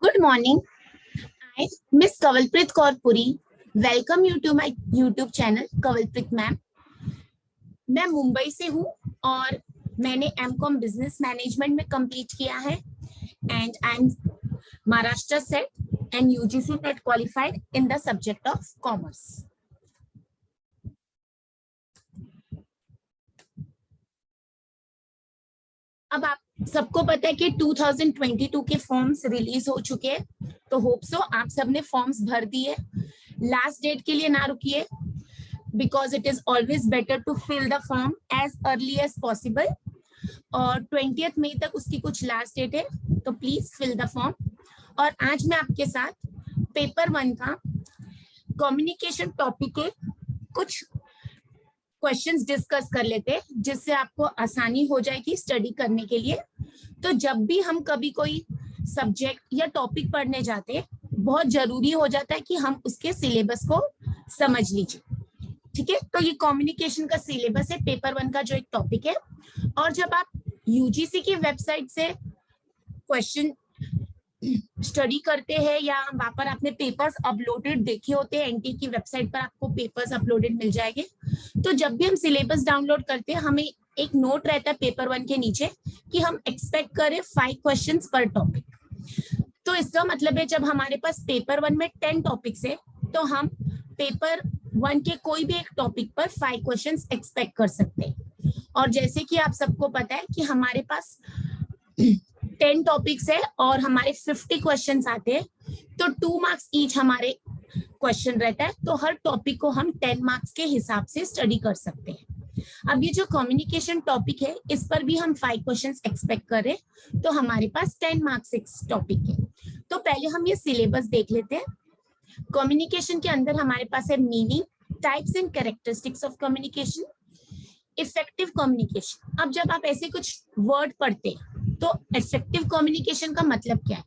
Good morning. I, Miss Kavalpreet Kaur Puri, welcome you to my YouTube channel Kavalpreet Ma'am. मैं मुंबई से हूँ और मैंने एमकॉम बिजनेस मैनेजमेंट में कंप्लीट किया है and I am Maharashtra set and UGC net qualified in the subject of commerce. अब आप सबको पता है कि 2022 के फॉर्म्स रिलीज हो चुके हैं, तो होप सो आप सबने फॉर्म्स भर दिए. लास्ट डेट के लिए ना रुकिए, because it is always better to fill the form as early as possible. और 20th मई तक उसकी कुछ लास्ट डेट है, तो प्लीज फिल द फॉर्म. और आज मैं आपके साथ पेपर 1 का कम्युनिकेशन टॉपिक के कुछ क्वेश्चंस डिस्कस कर लेते हैं, जिससे आपको आसानी हो जाएगी स्टडी करने के लिए. तो जब भी हम कभी कोई सब्जेक्ट या टॉपिक पढ़ने जाते हैं, बहुत जरूरी हो जाता है कि हम उसके सिलेबस को समझ लीजिए. ठीक है, तो ये कम्युनिकेशन का सिलेबस है पेपर 1 का जो एक टॉपिक है. और जब आप यूजीसी की वेबसाइट से क्वेश्चन स्टडी करते हैं या वहां पर आपने पेपर्स अपलोडेड देखे होते हैं, एनटी की वेबसाइट पर आपको पेपर्स अपलोडेड मिल जाएंगे. तो जब भी हम सिलेबस डाउनलोड करते हैं, हमें एक नोट रहता है पेपर 1 के नीचे कि हम एक्सपेक्ट करें 5 क्वेश्चंस पर टॉपिक. तो इसका मतलब है जब हमारे पास पेपर 1 में 10 टॉपिक्स है, तो हम पेपर 1 के कोई भी एक टॉपिक पर 5 क्वेश्चंस एक्सपेक्ट कर सकते हैं. और जैसे कि आप सबको पता है कि हमारे पास 10 टॉपिक्स है और हमारे 50 क्वेश्चंस आते हैं, तो 2 मार्क्स ईच हमारे क्वेश्चन रहता है. तो हर टॉपिक को हम 10 मार्क्स के हिसाब से स्टडी कर सकते हैं. अब ये जो कम्युनिकेशन टॉपिक है, इस पर भी हम 5 क्वेश्चंस एक्सपेक्ट करें, तो हमारे पास 10 मार्क्स टॉपिक है. तो पहले हम ये सिलेबस देख लेते हैं. कम्युनिकेशन के अंदर हमारे पास है meaning, types and characteristics of communication, effective communication. अब जब आप ऐसे कुछ वर्ड पढ़ते हैं, तो इफेक्टिव कम्युनिकेशन का मतलब क्या है?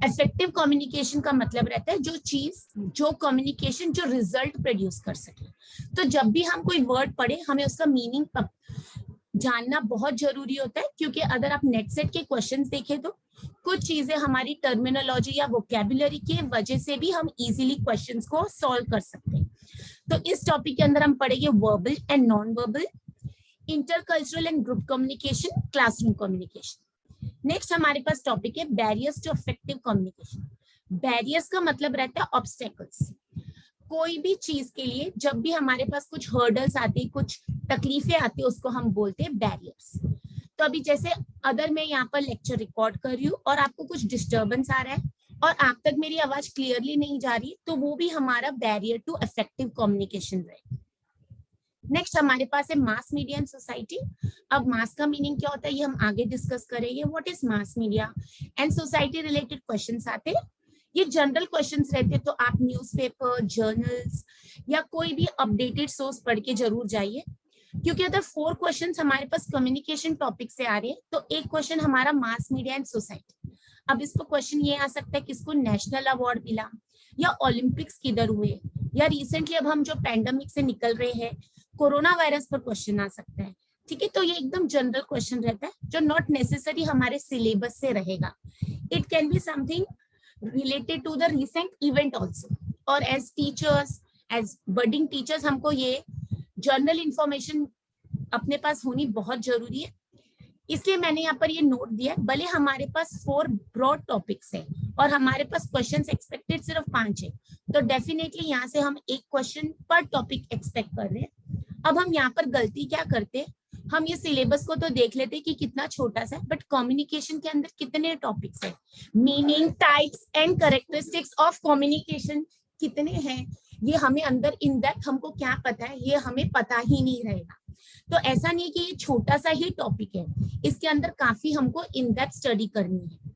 इफेक्टिव कम्युनिकेशन का मतलब रहता है जो चीज, जो कम्युनिकेशन जो रिजल्ट प्रोड्यूस कर सके. तो जब भी हम कोई वर्ड पढ़े, हमें उसका मीनिंग जानना बहुत जरूरी होता है, क्योंकि अगर आप नेट सेट के क्वेश्चंस देखें तो कुछ चीजें हमारी टर्मिनोलॉजी या वोकैबुलरी की वजह से भी हम इजीली क्वेश्चंस को सॉल्व कर सकते हैं. तो इस टॉपिक के अंदर हम पढ़ेंगे verbal and non verbal, intercultural and group communication, classroom communication. Next हमारे पास टॉपिक है barriers to effective communication. Barriers का मतलब रहता है ऑब्स्टेकल्स. कोई भी चीज के लिए जब भी हमारे पास कुछ हर्डल्स आती है, कुछ तकलीफें आती है, उसको हम बोलते हैं बैरियर्स. तो अभी जैसे अगर मैं यहाँ पर लेक्चर रिकॉर्ड कर रही हूँ और आपको कुछ डिस्टर्बेंस आ रहा है और आप तक मेरी आवाज क्लियरली नहीं जा रही, तो वो भी हमारा बैरियर टू इफेक्टिव कम्युनिकेशन है. नेक्स्ट हमारे पास है मास मीडिया एंड सोसाइटी. अब मास का मीनिंग क्या होता है, ये हम आगे डिस्कस करेंगे. What is mass media and society related questions आते हैं. ये जनरल क्वेश्चंस रहते हैं, तो आप न्यूज़पेपर, जर्नल्स या कोई भी अपडेटेड सोर्स पढ़ के जरूर जाइए. क्योंकि अगर 4 क्वेश्चंस हमारे पास कम्युनिकेशन टॉपिक से आ रहे हैं, तो एक क्वेश्चन हमारा मास मीडिया एंड सोसाइटी. अब इसको क्वेश्चन ये आ सकता है किसको नेशनल अवार्ड मिला, या ओलंपिक्स किधर हुए, या रिसेंटली अब हम जो पैंडेमिक से निकल रहे हैं, कोरोना वायरस पर क्वेश्चन आ सकता है. ठीक है, तो ये एकदम जनरल क्वेश्चन रहता है जो नॉट नेसेसरी हमारे सिलेबस से रहेगा. It can be something related to the recent event also. और as teachers, as budding teachers, हमको ये जनरल इंफॉर्मेशन अपने पास होनी बहुत जरूरी है. इसलिए मैंने यहाँ पर ये नोट दिया है. भले हमारे पास 4 ब्रॉड टॉपिक्स है और हमारे पास क्वेश्चंस एक्सपेक्टेड सिर्फ 5 है, तो डेफिनेटली यहाँ से हम एक क्वेश्चन पर टॉपिक एक्सपेक्ट कर रहे हैं. अब हम यहाँ पर गलती क्या करते हैं, हम ये सिलेबस को तो देख लेते हैं कि कितना छोटा सा है, बट कम्युनिकेशन के अंदर कितने टॉपिक्स हैं, meaning, types and characteristics of communication कितने हैं, ये हमें अंदर इन डेप्थ हमको क्या पता है, ये हमें पता ही नहीं रहेगा. तो ऐसा नहीं है कि ये छोटा सा ही टॉपिक है, इसके अंदर काफी हमको इन डेप्थ स्टडी करनी है.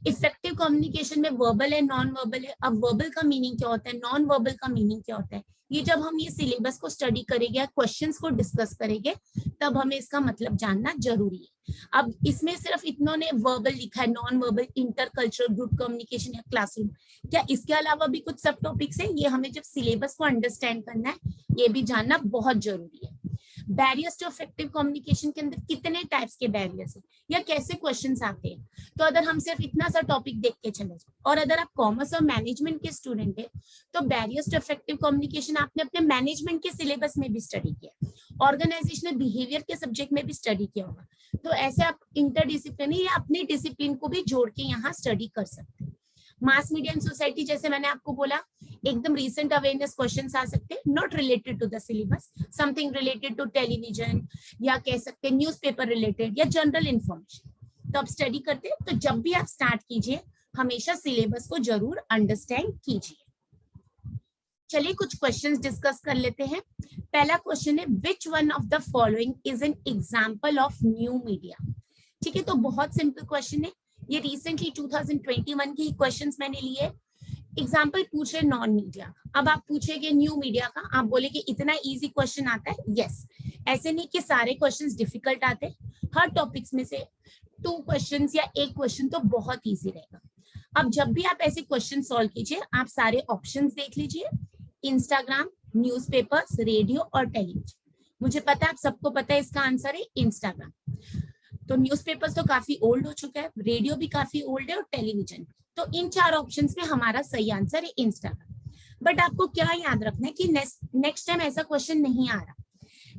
इफेक्टिव कम्युनिकेशन में वर्बल है, नॉन वर्बल है. अब वर्बल का मीनिंग क्या होता है, नॉन वर्बल का मीनिंग क्या होता है, ये जब हम ये सिलेबस को स्टडी करेंगे, क्वेश्चंस को डिस्कस करेंगे, तब हमें इसका मतलब जानना जरूरी है. अब इसमें सिर्फ इन्होंने वर्बल लिखा है, non verbal, intercultural, group communication या क्लासरूम. क्या इसके अलावा भी कुछ सब टॉपिक्स है? ये हमें जब सिलेबस को अंडरस्टैंड करना है, ये भी जानना बहुत जरूरी है. बैरियर्स टू इफेक्टिव कम्युनिकेशन के अंदर कितने टाइप्स के बैरियर्स हैं या कैसे क्वेश्चंस आते हैं। तो अगर हम सिर्फ इतना सा टॉपिक देख के चले जाए, और अगर आप कॉमर्स और मैनेजमेंट के स्टूडेंट है तो बैरियर्स टू इफेक्टिव कम्युनिकेशन आपने अपने मैनेजमेंट के सिलेबस में भी स्टडी किया, ऑर्गेनाइजेशनल बिहेवियर के सब्जेक्ट में भी स्टडी किया होगा। तो ऐसे आप इंटरडिसिप्लिनरी या अपनी डिसिप्लिन को भी जोड़ के यहाँ स्टडी कर सकते हैं। मास मीडिया एंड सोसाइटी जैसे मैंने आपको बोला, एकदम रिसेंट अवेयरनेस क्वेश्चंस आ सकते हैं, not related to the syllabus, something related to television या कह सकते हैं न्यूज़पेपर रिलेटेड या जनरल इंफॉर्मेशन। तो आप स्टडी करते हैं, तो जब भी आप स्टार्ट कीजिए हमेशा सिलेबस को जरूर अंडरस्टैंड कीजिए। चलिए कुछ क्वेश्चंस डिस्कस कर लेते हैं। पहला क्वेश्चन है, which one of the following is an example of new media. ठीक है, तो बहुत सिंपल क्वेश्चन है, ये रिसेंटली 2021 के क्वेश्चंस मैंने लिए। एग्जाम्पल पूछ रहे नॉन मीडिया, अब आप पूछेंगे न्यू मीडिया का, आप बोलेंगे इतना इजी क्वेश्चन आता है। यस, ऐसे नहीं कि सारे क्वेश्चंस डिफिकल्ट आते, हर टॉपिक्स में से 2 क्वेश्चंस या 1 क्वेश्चन तो बहुत इजी रहेगा। अब जब भी आप ऐसे क्वेश्चन सॉल्व कीजिए, आप सारे ऑप्शंस देख लीजिए, इंस्टाग्राम, न्यूज़पेपर्स, रेडियो और टेलीविजन। मुझे पता है आप सबको पता है इसका आंसर है इंस्टाग्राम। तो न्यूज़पेपर्स तो काफी ओल्ड हो चुका है, रेडियो भी काफी ओल्ड है और टेलीविजन। तो इन 4 ऑप्शंस में हमारा सही आंसर है इंस्टाग्राम। बट आपको क्या याद रखना है कि नेक्स्ट टाइम ऐसा क्वेश्चन नहीं आ रहा।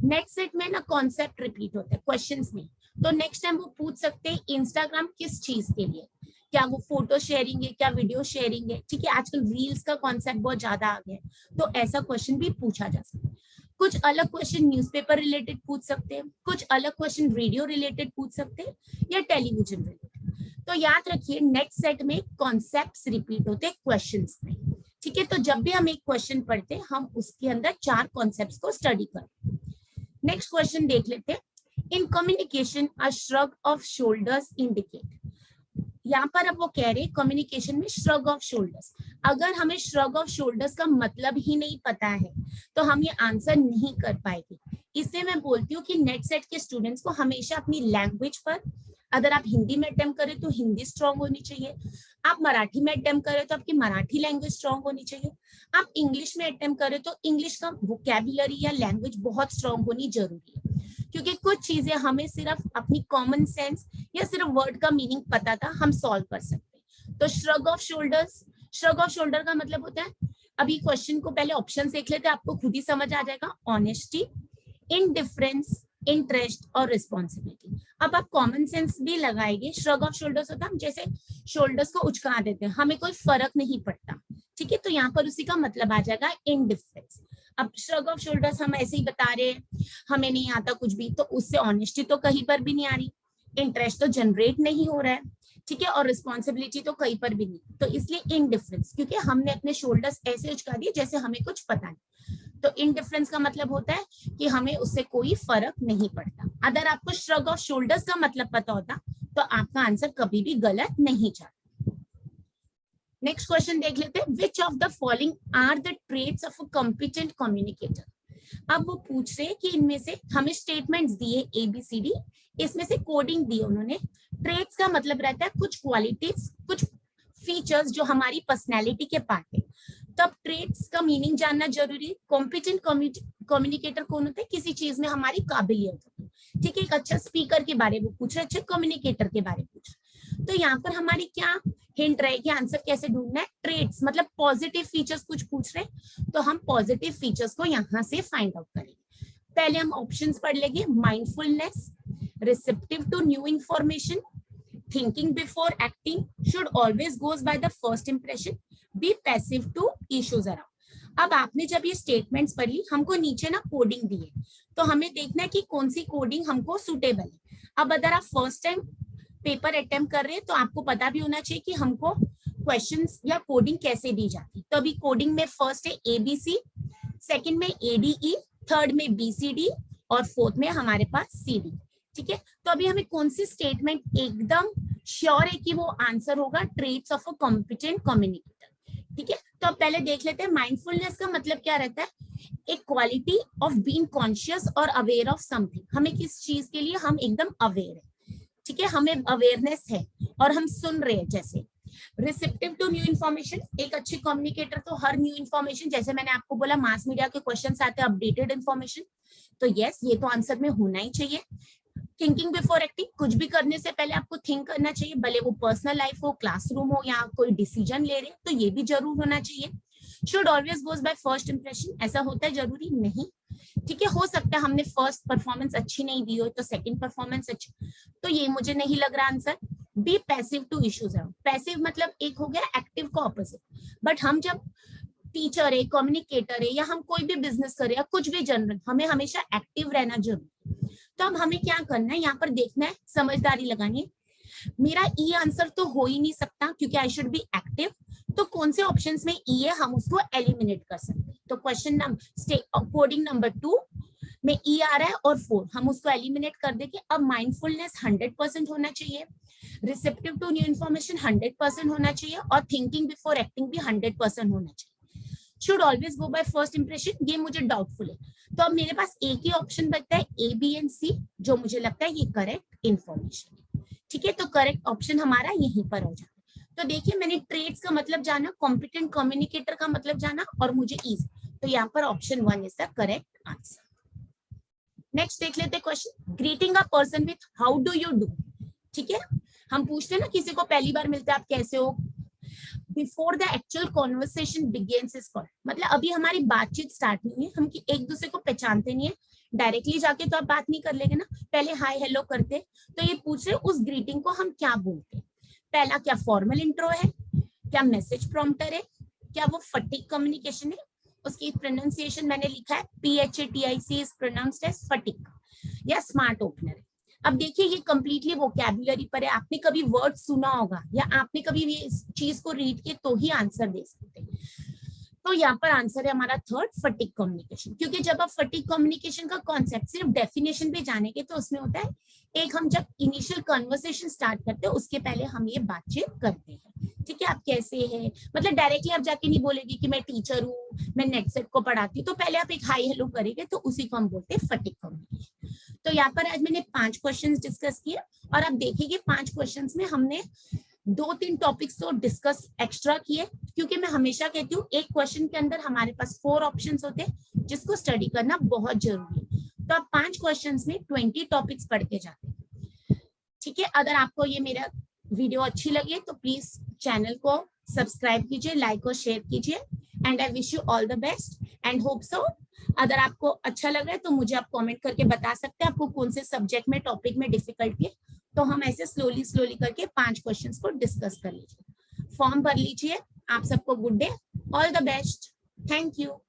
नेक्स्ट सेट में ना कॉन्सेप्ट रिपीट होता है क्वेश्चंस में, तो नेक्स्ट टाइम वो पूछ सकते हैं इंस्टाग्राम किस चीज के लिए, क्या वो फोटो शेयरिंग है, क्या वीडियो शेयरिंग है। ठीक है, आजकल रील्स का कॉन्सेप्ट बहुत ज्यादा आ गया है, तो ऐसा क्वेश्चन भी पूछा जा सकता है। कुछ अलग क्वेश्चन न्यूज़पेपर रिलेटेड पूछ सकते हैं, कुछ अलग क्वेश्चन रेडियो रिलेटेड पूछ सकते हैं या टेलीविजन रिलेटेड। तो याद रखिए नेक्स्ट सेट में कॉन्सेप्ट्स रिपीट होते हैं क्वेश्चंस में। ठीक है, तो जब भी हम एक क्वेश्चन पढ़ते हैं हम उसके अंदर 4 कॉन्सेप्ट्स को स्टडी करते हैं। नेक्स्ट क्वेश्चन देख लेते हैं, in communication a shrug off shoulders indicate. यहाँ पर अब वो कह रहे हैं कम्युनिकेशन में श्रग ऑफ शोल्डर्स। अगर हमें श्रग ऑफ शोल्डर्स का मतलब ही नहीं पता है तो हम ये आंसर नहीं कर पाएंगे। इससे मैं बोलती हूँ कि नेट सेट के स्टूडेंट्स को हमेशा अपनी लैंग्वेज पर, अगर आप हिंदी में अटेम्प्ट करें तो हिंदी स्ट्रांग होनी चाहिए, आप मराठी में अटेम्प्ट करें तो आपकी मराठी लैंग्वेज स्ट्रांग होनी चाहिए, आप इंग्लिश में अटेम्प्ट करें तो इंग्लिश का वोकैबुलरी या लैंग्वेज बहुत स्ट्रांग होनी जरूरी है। क्योंकि कुछ चीजें हमें सिर्फ अपनी कॉमन सेंस या सिर्फ वर्ड का मीनिंग पता था, हम सॉल्व कर सकते हैं। तो shrug off shoulders, shrug off shoulder का मतलब होता है, अभी क्वेश्चन को पहले ऑप्शन देख लेते हैं, आपको खुद ही समझ आ जाएगा। ऑनेस्टी, इनडिफरेंस, इंटरेस्ट और रिस्पॉन्सिबिलिटी। अब आप कॉमन सेंस भी लगाएंगे। श्रग ऑफ शोल्डर्स होता है हम जैसे शोल्डर्स को उचका देते हैं, हमें कोई फर्क नहीं पड़ता। ठीक है, तो यहाँ पर उसी का मतलब आ जाएगा इनडिफरेंस। अब श्रग ऑफ शोल्डर्स हम ऐसे ही बता रहे हैं, हमें नहीं आता कुछ भी, तो उससे ऑनेस्टी तो कहीं पर भी नहीं आ रही, इंटरेस्ट तो जनरेट नहीं हो रहा है, ठीक है, और रिस्पॉन्सिबिलिटी तो कहीं पर भी नहीं। तो इसलिए इनडिफरेंस, क्योंकि हमने अपने शोल्डर्स ऐसे उचका दिए जैसे हमें कुछ पता नहीं। तो इनडिफरेंस का मतलब होता है कि हमें उससे कोई फर्क नहीं पड़ता। अगर आपको श्रग ऑफ शोल्डर्स का मतलब पता होता तो आपका आंसर कभी भी गलत नहीं जाता। नेक्स्ट क्वेश्चन देख लेते हैं, which of the following are the traits of a competent communicator. अब वो पूछ रहे हैं कि इनमें से हमें स्टेटमेंट्स दिए ABCD, इसमें से कोडिंग दी उन्होंने। ट्रेट्स का मतलब रहता है कुछ क्वालिटीज, कुछ फीचर्स जो हमारी पर्सनैलिटी के पार्ट है। तब ट्रेट्स का मीनिंग जानना जरूरी है। कॉम्पिटेंट कम्युनिकेटर कौन होता है, किसी चीज में हमारी काबिलियत होती है। ठीक है, एक अच्छा स्पीकर के बारे में पूछ रहे, अच्छे कम्युनिकेटर के बारे में पूछ रहे। तो यहाँ पर हमारी क्या हिंट रहेगी, आंसर कैसे ढूंढना है। ट्रेट्स मतलब पॉजिटिव फीचर्स कुछ पूछ रहे, तो हम पॉजिटिव फीचर्स को यहाँ से फाइंड आउट करेंगे। पहले हम ऑप्शंस पढ़ लेंगे, mindfulness, receptive to new information, thinking before acting, should always goes by the first impression, be passive to issues around. अब आपने जब ये स्टेटमेंट्स पढ़ ली, हमको नीचे ना कोडिंग दी है, तो हमें देखना है कि कौन सी कोडिंग हमको सुटेबल है। अब अगर आप फर्स्ट टाइम पेपर अटेम्प्ट कर रहे हैं तो आपको पता भी होना चाहिए कि हमको क्वेश्चंस या कोडिंग कैसे दी जाती है। तो अभी कोडिंग में फर्स्ट है ABC, सेकंड में ADE, थर्ड में BCD और फोर्थ में हमारे पास CD। ठीक है, तो अभी हमें कौन सी स्टेटमेंट एकदम श्योर है कि वो आंसर होगा, traits of a competent communicator. ठीक है, तो अब पहले देख लेते हैं माइंडफुलनेस का मतलब क्या रहता है, एक क्वालिटी ऑफ बीइंग कॉन्शियस और अवेयर ऑफ समथिंग। हमें किस चीज के लिए हम एकदम अवेयर है, ठीक है, हमें अवेयरनेस है और हम सुन रहे हैं। जैसे रिसेप्टिव टू न्यू इन्फॉर्मेशन, एक अच्छे कम्युनिकेटर तो हर न्यू इन्फॉर्मेशन, जैसे मैंने आपको बोला मास मीडिया के क्वेश्चंस आते हैं, अपडेटेड इन्फॉर्मेशन, तो यस, ये तो आंसर में होना ही चाहिए। थिंकिंग बिफोर एक्टिंग, कुछ भी करने से पहले आपको थिंक करना चाहिए, भले वो पर्सनल लाइफ हो, क्लासरूम हो, या कोई डिसीजन ले रहे हैं, तो ये भी जरूर होना चाहिए। Should always goes by first impression, ऐसा होता है जरूरी नहीं, ठीक है। हो सकता है हमने फर्स्ट परफॉर्मेंस अच्छी नहीं दी हो तो सेकंड परफॉर्मेंस अच्छी, तो ये मुझे नहीं लग रहा answer. Be passive to issues है, पैसिव मतलब एक हो गया एक्टिव का ऑपोजिट, बट हम जब टीचर है, कम्युनिकेटर है, या हम कोई भी बिजनेस कर रहे हैं, कुछ भी जनरल, हमें हमेशा एक्टिव रहना जरूरी। तो अब हमें क्या करना है, यहाँ पर देखना है, समझदारी लगानी है। मेरा ई आंसर तो हो ही नहीं सकता क्योंकि आई शुड बी एक्टिव, तो कौन से ऑप्शंस में ई है हम उसको एलिमिनेट कर सकते हैं। तो क्वेश्चन नंबर कोडिंग नंबर 2 में ई आ रहा है और 4, हम उसको एलिमिनेट कर देंगे। अब माइंडफुलनेस 100% होना चाहिए, रिसेप्टिव टू न्यू इन्फॉर्मेशन 100% होना चाहिए, और थिंकिंग बिफोर एक्टिंग भी 100% होना चाहिए। Should always go by first impression, ये मुझे डाउटफुल है। तो अब मेरे पास एक ही ऑप्शन बचता है, ए, बी एंड सी, जो मुझे लगता है ये करेक्ट इंफॉर्मेशन है, ठीक है। तो करेक्ट ऑप्शन हमारा यहीं पर हो जाता है। तो देखिए, मैंने ट्रेड्स का मतलब जाना, कॉम्पिटेंट कम्युनिकेटर का मतलब जाना, और मुझे इजी, तो यहाँ पर option 1 is the correct answer. Next देख लेते हैं question, greeting a person with how do you do, ठीक है। हम पूछते हैं ना किसी को पहली बार मिलते हैं आप कैसे हो, before the actual conversation begins is called, मतलब अभी हमारी बातचीत स्टार्ट नहीं है, हम एक दूसरे को पहचानते नहीं है, डायरेक्टली जाके तो आप बात नहीं कर लेंगे ना, पहले हाय हेलो करते। तो ये पूछ रहे उस ग्रीटिंग को हम क्या बोलते हैं। पहला, क्या फॉर्मल इंट्रो है, क्या मैसेज प्रॉम्प्टर है, क्या वो फटीक कम्युनिकेशन है। उसकी प्रोनाउंसिएशन मैंने लिखा है PHATIC is pronounced as phatic, या स्मार्ट ओपनर है। अब देखिए, ये कंप्लीटली वोकैबुलरी पर है, आपने कभी वर्ड सुना होगा या आपने कभी भी इस चीज को रीड किया तो ही आंसर दे सकते हैं। तो यहाँ पर आंसर है हमारा थर्ड, फटीक कम्युनिकेशन, क्योंकि जब आप फटीक कम्युनिकेशन का कॉन्सेप्ट सिर्फ डेफिनेशन पे जानेंगे तो उसमें होता है, एक हम जब इनिशियल कन्वर्सेशन स्टार्ट करते हैं उसके पहले हम ये बातचीत करते हैं, ठीक है। आप कैसे हैं, मतलब डायरेक्टली आप जाके नहीं बोलेगी कि मैं टीचर हूँ, मैं नेट सेट को पढ़ाती हूँ, तो पहले आप एक हाई हेलो करेंगे, तो उसी को हम बोलते हैं फटीक कम्युनिकेशन। तो यहाँ पर आज मैंने 5 क्वेश्चंस डिस्कस किए, और आप देखिए 5 क्वेश्चंस में हमने 2-3 टॉपिक्स तो डिस्कस एक्स्ट्रा किए, क्योंकि मैं हमेशा कहती हूँ एक क्वेश्चन के अंदर हमारे पास 4 ऑप्शंस होते हैं जिसको स्टडी करना बहुत जरूरी है। तो आप 5 क्वेश्चंस में 20 टॉपिक्स पढ़ के जाते हैं, ठीक है। अगर आपको ये मेरा वीडियो अच्छी लगी तो प्लीज चैनल को सब्सक्राइब कीजिए, लाइक और शेयर कीजिए, and I wish you all the best and hope so. अगर आपको अच्छा लग रहा है तो मुझे आप कमेंट करके बता सकते हैं आपको कौन से सब्जेक्ट में, टॉपिक में डिफिकल्टी है, तो हम ऐसे स्लोली करके 5 क्वेश्चंस को डिस्कस कर लीजिए। फॉर्म भर लीजिए। आप सबको good day, all the best, thank you.